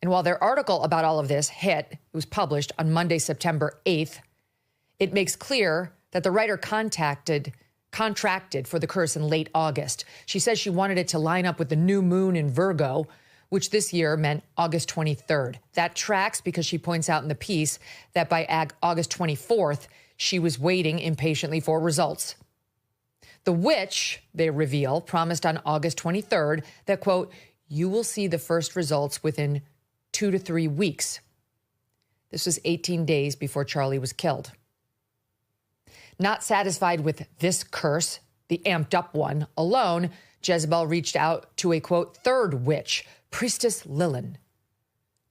And while their article about all of this it was published on Monday, September 8th, it makes clear that the writer contracted for the curse in late August. She says she wanted it to line up with the new moon in Virgo, which this year meant August 23rd. That tracks because she points out in the piece that by August 24th, she was waiting impatiently for results. The witch, they reveal, promised on August 23rd that, quote, you will see the first results within 2 to 3 weeks. This was 18 days before Charlie was killed. Not satisfied with this curse, the amped up one alone, Jezebel reached out to a, quote, third witch, Priestess Lilin.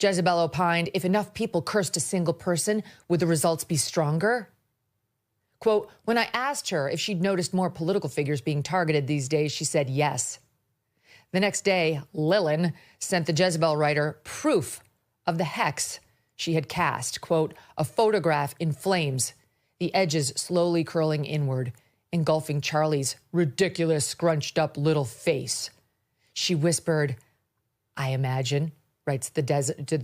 Jezebel opined, if enough people cursed a single person, would the results be stronger? Quote, when I asked her if she'd noticed more political figures being targeted these days, she said yes. The next day, Lilin sent the Jezebel writer proof of the hex she had cast, quote, a photograph in flames, the edges slowly curling inward, engulfing Charlie's ridiculous, scrunched up little face. She whispered, I imagine, writes the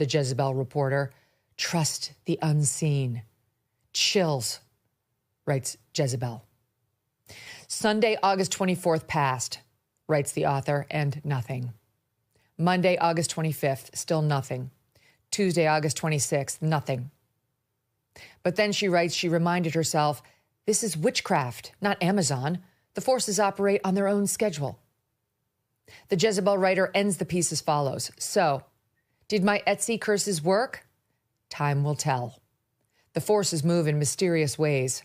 Jezebel reporter, trust the unseen. Chills, writes Jezebel. Sunday, August 24th passed, writes the author, and nothing. Monday, August 25th, still nothing. Tuesday, August 26th, nothing. But then she writes, she reminded herself, this is witchcraft, not Amazon. The forces operate on their own schedule. The Jezebel writer ends the piece as follows. So, did my Etsy curses work? Time will tell. The forces move in mysterious ways.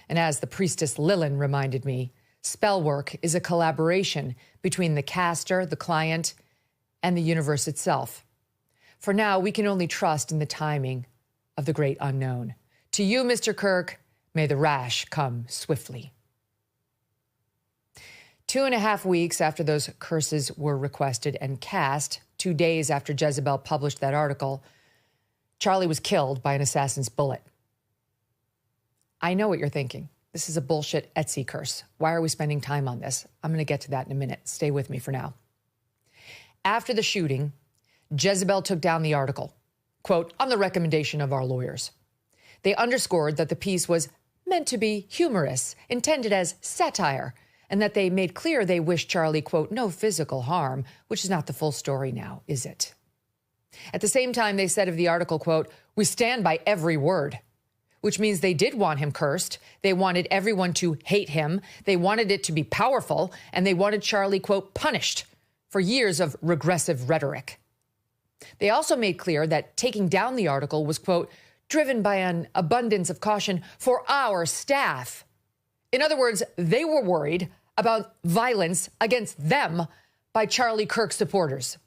And as the priestess Lilin reminded me, spell work is a collaboration between the caster, the client, and the universe itself. For now, we can only trust in the timing of the great unknown. To you, Mr. Kirk, may the rash come swiftly. 2.5 weeks after those curses were requested and cast, 2 days after Jezebel published that article, Charlie was killed by an assassin's bullet. I know what you're thinking. This is a bullshit Etsy curse. Why are we spending time on this? I'm going to get to that in a minute. Stay with me for now. After the shooting, Jezebel took down the article, quote, on the recommendation of our lawyers. They underscored that the piece was meant to be humorous, intended as satire, and that they made clear they wished Charlie, quote, no physical harm, which is not the full story now, is it? At the same time, they said of the article, quote, we stand by every word, which means they did want him cursed. They wanted everyone to hate him. They wanted it to be powerful, and they wanted Charlie, quote, punished for years of regressive rhetoric. They also made clear that taking down the article was, quote, driven by an abundance of caution for our staff. In other words, they were worried about violence against them by Charlie Kirk supporters.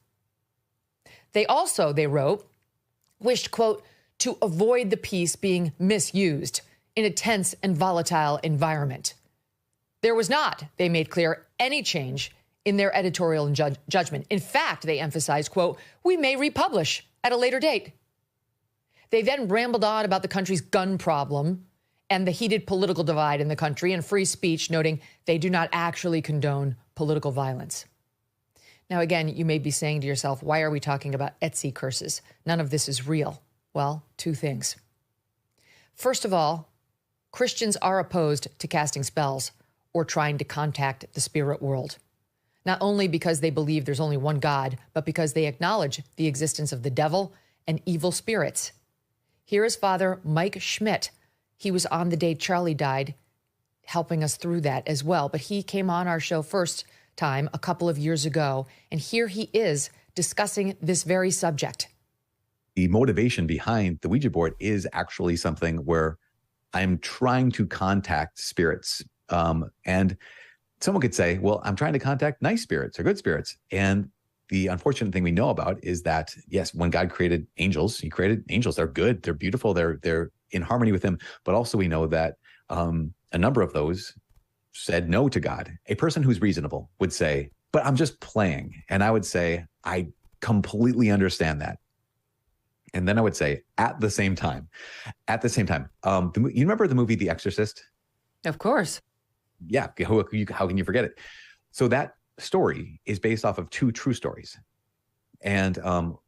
They also, they wrote, wished, quote, to avoid the piece being misused in a tense and volatile environment. There was not, they made clear, any change in their editorial and judgment. In fact, they emphasized, quote, we may republish at a later date. They then rambled on about the country's gun problem and the heated political divide in the country and free speech, noting they do not actually condone political violence. Now, again, you may be saying to yourself, why are we talking about Etsy curses? None of this is real. Well, 2 things. First of all, Christians are opposed to casting spells or trying to contact the spirit world, not only because they believe there's only one God, but because they acknowledge the existence of the devil and evil spirits. Here is Father Mike Schmidt. He was on the day Charlie died, helping us through that as well. But he came on our show first time a couple of years ago, and here he is discussing this very subject. The motivation behind the Ouija board is actually something where I'm trying to contact spirits. And someone could say, well, I'm trying to contact nice spirits or good spirits. And the unfortunate thing we know about is that, yes, when God created angels, he created angels. They're good. They're beautiful. They're in harmony with him. But also we know that a number of those said no to God. A person who's reasonable would say, but I'm just playing. And I would say, I completely understand that. And then I would say, at the same time, you remember the movie The Exorcist? Of course. Yeah. How can you forget it? So that story is based off of 2 true stories. And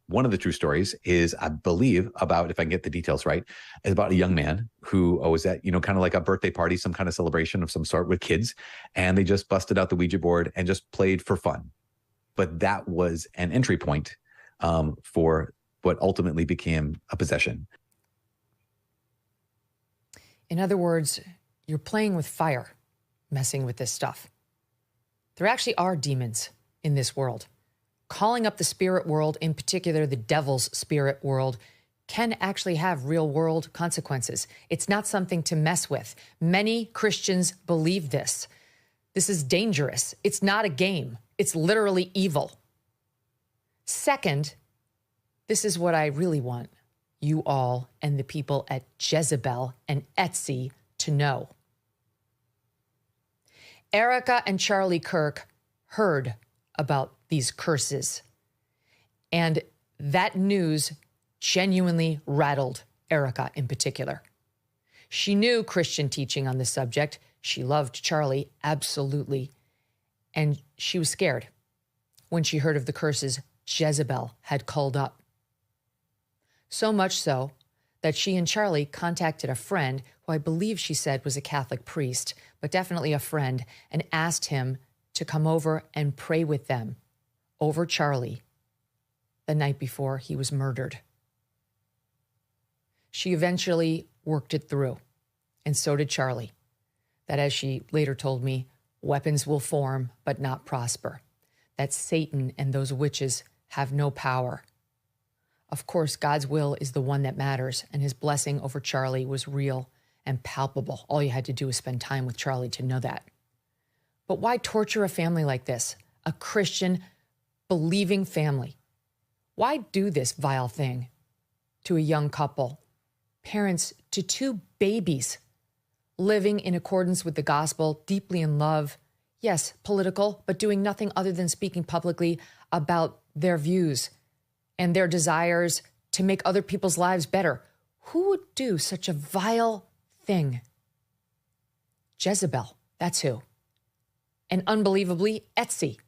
one of the true stories is, I believe, about, if I can get the details right, is about a young man who was at, kind of like a birthday party, some kind of celebration of some sort with kids. And they just busted out the Ouija board and just played for fun. But that was an entry point for what ultimately became a possession. In other words, you're playing with fire, messing with this stuff. There actually are demons in this world. Calling up the spirit world, in particular the devil's spirit world, can actually have real world consequences. It's not something to mess with. Many Christians believe this. This is dangerous. It's not a game. It's literally evil. Second, this is what I really want you all and the people at Jezebel and Etsy to know. Erica and Charlie Kirk heard about these curses, and that news genuinely rattled Erica in particular. She knew Christian teaching on the subject. She loved Charlie, absolutely. And she was scared when she heard of the curses Jezebel had called up. So much so that she and Charlie contacted a friend who I believe she said was a Catholic priest, but definitely a friend, and asked him to come over and pray with them over Charlie the night before he was murdered. She eventually worked it through, and so did Charlie. That, as she later told me, weapons will form but not prosper. That Satan and those witches have no power. Of course, God's will is the one that matters, and his blessing over Charlie was real and palpable. All you had to do was spend time with Charlie to know that. But why torture a family like this? A Christian, believing family. Why do this vile thing to a young couple, parents to two babies, living in accordance with the gospel, deeply in love, yes, political, but doing nothing other than speaking publicly about their views and their desires to make other people's lives better? Who would do such a vile thing? Jezebel, that's who. And unbelievably, Etsy.